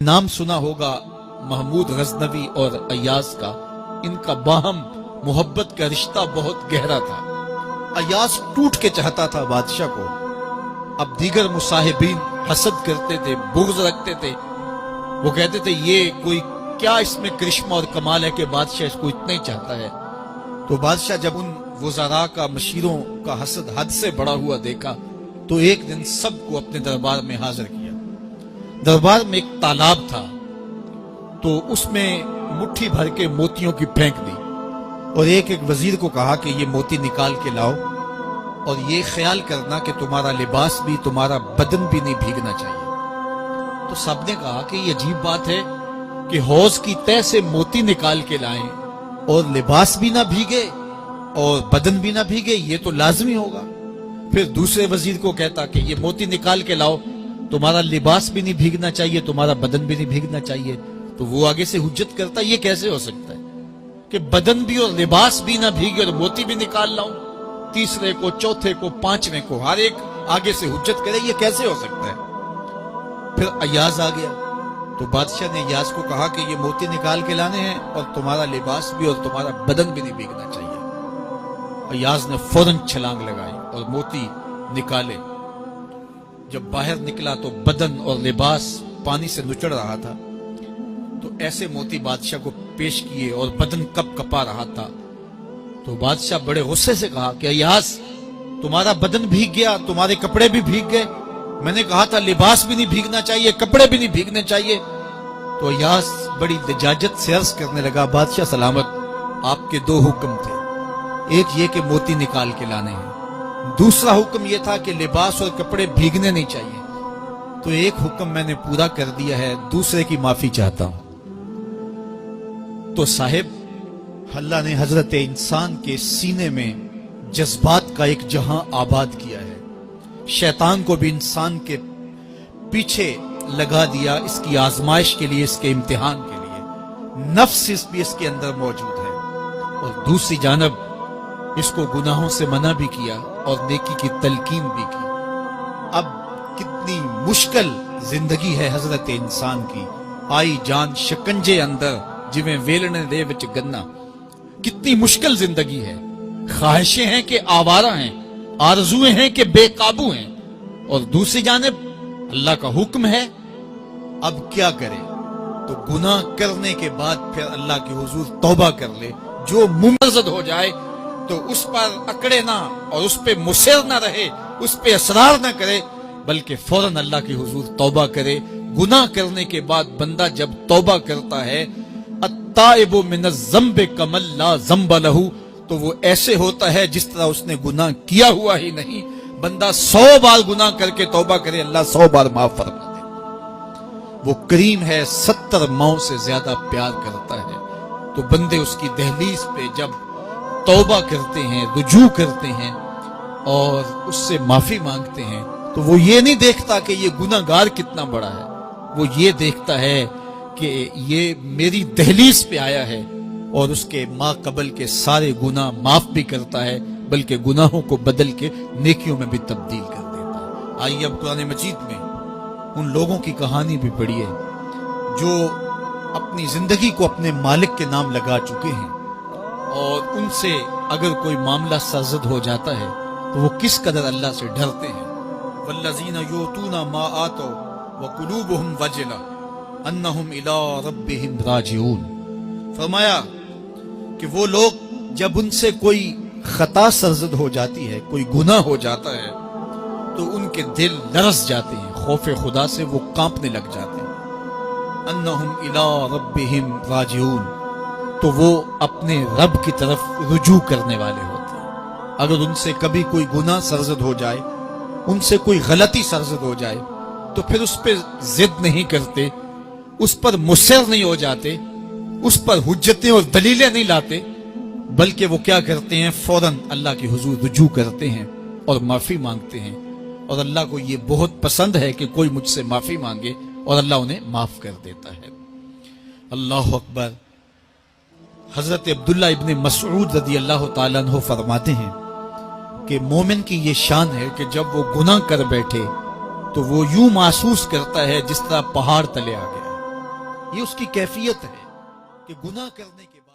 نام سنا ہوگا محمود غزنوی اور ایاز کا، ان کا باہم محبت کا رشتہ بہت گہرا تھا۔ ایاز ٹوٹ کے چاہتا تھا بادشاہ کو، اب دیگر مصاحبین حسد کرتے تھے، بغض رکھتے تھے، وہ کہتے تھے یہ کوئی کیا اس میں کرشمہ اور کمال ہے کہ بادشاہ اس کو اتنا ہی چاہتا ہے۔ تو بادشاہ جب ان وزراء کا، مشیروں کا حسد حد سے بڑا ہوا دیکھا تو ایک دن سب کو اپنے دربار میں حاضر کیا۔ دربار میں ایک تالاب تھا، تو اس میں مٹھی بھر کے موتیوں کی پھینک دی اور ایک ایک وزیر کو کہا کہ یہ موتی نکال کے لاؤ، اور یہ خیال کرنا کہ تمہارا لباس بھی، تمہارا بدن بھی نہیں بھیگنا چاہیے۔ تو سب نے کہا کہ یہ عجیب بات ہے کہ حوض کی تہ سے موتی نکال کے لائیں اور لباس بھی نہ بھیگے اور بدن بھی نہ بھیگے، یہ تو لازمی ہوگا۔ پھر دوسرے وزیر کو کہتا کہ یہ موتی نکال کے لاؤ، تمہارا لباس بھی نہیں بھیگنا چاہیے، تمہارا بدن بھی نہیں بھیگنا چاہیے۔ تو وہ آگے سے حجت کرتا یہ کیسے ہو سکتا ہے کہ بدن بھی اور لباس بھی نہ بھیگے اور موتی بھی نکال لاؤں؟ تیسرے کو، چوتھے کو، پانچویں کو، ہر ایک آگے سے حجت کرے، یہ کیسے ہو سکتا ہے؟ پھر ایاز آ گیا تو بادشاہ نے ایاز کو کہا کہ یہ موتی نکال کے لانے ہیں اور تمہارا لباس بھی اور تمہارا بدن بھی نہیں بھیگنا چاہیے۔ ایاز نے فوراً چھلانگ لگائی اور موتی نکالے۔ جب باہر نکلا تو بدن اور لباس پانی سے نچڑ رہا تھا، تو ایسے موتی بادشاہ کو پیش کیے اور بدن کپ کپا رہا تھا۔ تو بادشاہ بڑے غصے سے کہا کہ ایاز تمہارا بدن بھیگ گیا، تمہارے کپڑے بھی بھیگ گئے، میں نے کہا تھا لباس بھی نہیں بھیگنا چاہیے، کپڑے بھی نہیں بھیگنے چاہیے۔ تو ایاز بڑی لجاجت سے عرض کرنے لگا، بادشاہ سلامت، آپ کے دو حکم تھے، ایک یہ کہ موتی نکال کے لانے ہیں، دوسرا حکم یہ تھا کہ لباس اور کپڑے بھیگنے نہیں چاہیے، تو ایک حکم میں نے پورا کر دیا ہے، دوسرے کی معافی چاہتا ہوں۔ تو صاحب، اللہ نے حضرت انسان کے سینے میں جذبات کا ایک جہاں آباد کیا ہے، شیطان کو بھی انسان کے پیچھے لگا دیا اس کی آزمائش کے لیے، اس کے امتحان کے لیے، نفس بھی اس کے اندر موجود ہے، اور دوسری جانب اس کو گناہوں سے منع بھی کیا اور نیکی کی تلقین بھی کی۔ اب کتنی مشکل زندگی ہے حضرت انسان کی، آئی جان شکنجے اندر جویں ویلنے دے وچ گنا، کتنی مشکل زندگی ہے۔ خواہشیں ہیں کہ آوارہ ہیں، آرزویں ہیں کہ بے قابو ہیں، اور دوسری جانب اللہ کا حکم ہے۔ اب کیا کرے؟ تو گناہ کرنے کے بعد پھر اللہ کے حضور توبہ کر لے، جو ممرزد ہو جائے تو اس پر اکڑے نہ اور اس پہ مصر نہ رہے، اس پہ اصرار نہ کرے، بلکہ فوراً اللہ کے حضور توبہ کرے۔ گناہ کرنے کے بعد بندہ جب توبہ کرتا ہے، التائب من الذنب کمن لا ذنب لہ، تو وہ ایسے ہوتا ہے جس طرح اس نے گناہ کیا ہوا ہی نہیں۔ بندہ 100 بار گناہ کر کے توبہ کرے، اللہ 100 بار معاف فرما دے۔ وہ کریم ہے، 70 ماؤں سے زیادہ پیار کرتا ہے۔ تو بندے اس کی دہلیز پہ جب توبہ کرتے ہیں، رجوع کرتے ہیں اور اس سے معافی مانگتے ہیں، تو وہ یہ نہیں دیکھتا کہ یہ گناہ گار کتنا بڑا ہے، وہ یہ دیکھتا ہے کہ یہ میری دہلیز پہ آیا ہے، اور اس کے ما قبل کے سارے گناہ معاف بھی کرتا ہے، بلکہ گناہوں کو بدل کے نیکیوں میں بھی تبدیل کر دیتا ہے۔ آئیے اب قرآن مجید میں ان لوگوں کی کہانی بھی پڑھیے جو اپنی زندگی کو اپنے مالک کے نام لگا چکے ہیں، اور ان سے اگر کوئی معاملہ سرزد ہو جاتا ہے تو وہ کس قدر اللہ سے ڈرتے ہیں۔ والذین یؤتون ما آتوا وقلوبهم وجلہ انہم الی ربہم راجعون، فرمایا کہ وہ لوگ جب ان سے کوئی خطا سرزد ہو جاتی ہے، کوئی گناہ ہو جاتا ہے، تو ان کے دل لرز جاتے ہیں، خوف خدا سے وہ کانپنے لگ جاتے ہیں۔ انہم الی ربہم راجعون، تو وہ اپنے رب کی طرف رجوع کرنے والے ہوتے ہیں۔ اگر ان سے کبھی کوئی گناہ سرزد ہو جائے، ان سے کوئی غلطی سرزد ہو جائے، تو پھر اس پہ ضد نہیں کرتے، اس پر مصر نہیں ہو جاتے، اس پر حجتیں اور دلیلیں نہیں لاتے، بلکہ وہ کیا کرتے ہیں؟ فوراً اللہ کے حضور رجوع کرتے ہیں اور معافی مانگتے ہیں، اور اللہ کو یہ بہت پسند ہے کہ کوئی مجھ سے معافی مانگے، اور اللہ انہیں معاف کر دیتا ہے۔ اللہ اکبر۔ حضرت عبداللہ ابن مسعود رضی اللہ تعالیٰ عنہ فرماتے ہیں کہ مومن کی یہ شان ہے کہ جب وہ گناہ کر بیٹھے تو وہ یوں محسوس کرتا ہے جس طرح پہاڑ تلے آ گیا، یہ اس کی کیفیت ہے کہ گناہ کرنے کے بعد